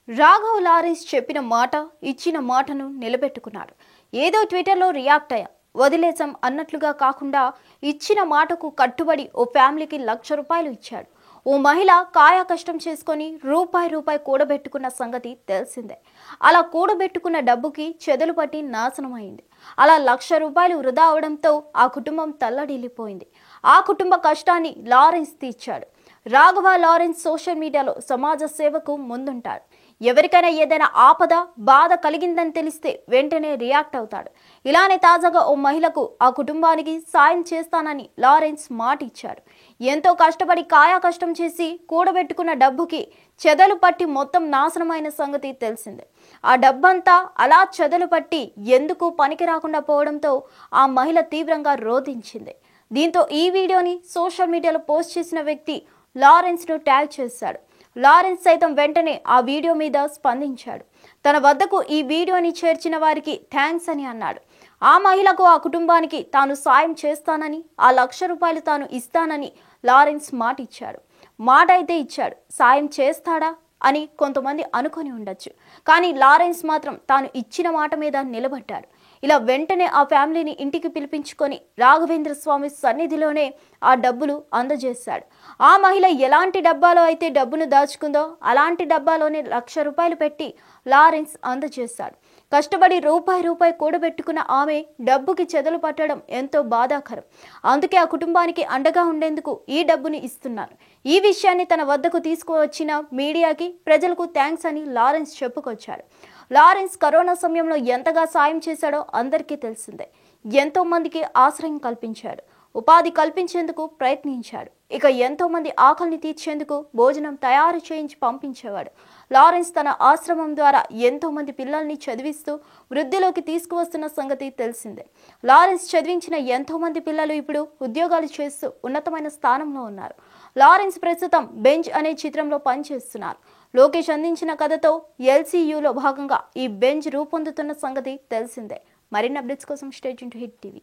Raghav Lawrence చెప్పిన మాట ఇచ్చిన మాటను నిలబెట్టుకున్నాడు. ఏదో ట్విట్టర్లో రియాక్ట్ అయ్యా, వదిలేసాం అన్నట్లుగా కాకుండా ఇచ్చిన మాటకు కట్టుబడి ఓ ఫ్యామిలీకి ₹1,00,000 ఇచ్చాడు. ఓ మహిళ కాయ కష్టం చేసుకొని రూపాయి కూడబెట్టుకున్న సంగతి తెలిసిందే. అలా కూడబెట్టుకున్న డబ్బుకి చెదలు పట్టి నాశనమైంది. అలా ₹1,00,000 వృధా అవడంతో ఆ కుటుంబం తల్లడిల్లిపోయింది. ఆ కుటుంబ కష్టాన్ని లారెన్స్ తీర్చాడు. రాఘవ లారెన్స్ సోషల్ మీడియాలో సమాజ సేవకు ముందుంటాడు. ఎవరికైనా ఏదైనా ఆపద బాధ కలిగిందని తెలిస్తే వెంటనే రియాక్ట్ అవుతాడు. ఇలానే తాజాగా ఓ మహిళకు ఆ కుటుంబానికి సాయం చేస్తానని లారెన్స్ మాట ఇచ్చాడు. ఎంతో కష్టపడి కాయా కష్టం చేసి కూడబెట్టుకున్న డబ్బుకి చెదలు పట్టి మొత్తం నాశనమైన సంగతి తెలిసిందే. ఆ డబ్బంతా అలా చెదలు పట్టి ఎందుకు పనికి రాకుండా పోవడంతో ఆ మహిళ తీవ్రంగా రోధించింది. దీంతో ఈ వీడియోని సోషల్ మీడియాలో పోస్ట్ చేసిన వ్యక్తి లారెన్స్ ను ట్యాగ్ చేశాడు. లారెన్స్ సైతం వెంటనే ఆ వీడియో మీద స్పందించాడు. తన వద్దకు ఈ వీడియోని చేర్చిన వారికి థ్యాంక్స్ అని అన్నాడు. ఆ మహిళకు ఆ కుటుంబానికి తాను సాయం చేస్తానని, ఆ ₹1,00,000 తాను ఇస్తానని లారెన్స్ మాట ఇచ్చాడు. మాట అయితే ఇచ్చాడు, సాయం చేస్తాడా అని కొంతమంది అనుకొని ఉండొచ్చు. కానీ లారెన్స్ మాత్రం తాను ఇచ్చిన మాట మీద నిలబడ్డాడు. ఇలా వెంటనే ఆ ఫ్యామిలీని ఇంటికి పిలిపించుకొని రాఘవేంద్ర స్వామి సన్నిధిలోనే ఆ డబ్బులు అందజేశాడు. ఆ మహిళ ఎలాంటి డబ్బాలో అయితే డబ్బును దాచుకుందో అలాంటి డబ్బాలోనే ₹1,00,000 పెట్టి లారెన్స్ అందజేశాడు. కష్టపడి రూపాయి కూడబెట్టుకున్న ఆమె డబ్బుకి చెదలు పట్టడం ఎంతో బాధాకరం. అందుకే ఆ కుటుంబానికి అండగా ఉండేందుకు ఈ డబ్బుని ఇస్తున్నాను. ఈ విషయాన్ని తన వద్దకు తీసుకువచ్చిన మీడియాకి, ప్రజలకు థ్యాంక్స్ అని లారెన్స్ చెప్పుకొచ్చాడు. లారెన్స్ కరోనా సమయంలో ఎంతగా సాయం చేశాడో అందరికీ తెలిసిందే. ఎంతో మందికి ఆశ్రయం కల్పించాడు, ఉపాధి కల్పించేందుకు ప్రయత్నించాడు. ఇక ఎంతో మంది ఆకలిని తీర్చేందుకు భోజనం తయారు చేయించి పంపించేవాడు. లారెన్స్ తన ఆశ్రమం ద్వారా ఎంతో మంది పిల్లల్ని చదివిస్తూ వృద్ధిలోకి తీసుకువస్తున్న సంగతి తెలిసిందే. లారెన్స్ చదివించిన ఎంతో మంది పిల్లలు ఇప్పుడు ఉద్యోగాలు చేస్తూ ఉన్నతమైన స్థానంలో ఉన్నారు. లారెన్స్ ప్రస్తుతం బెంజ్ అనే చిత్రంలో పనిచేస్తున్నారు. లోకేష్ అందించిన కథతో LCUలో భాగంగా ఈ బెంజ్ రూపొందుతున్న సంగతి తెలిసిందే. మరిన్ని అప్డేట్స్ కోసం stay tuned to hit TV.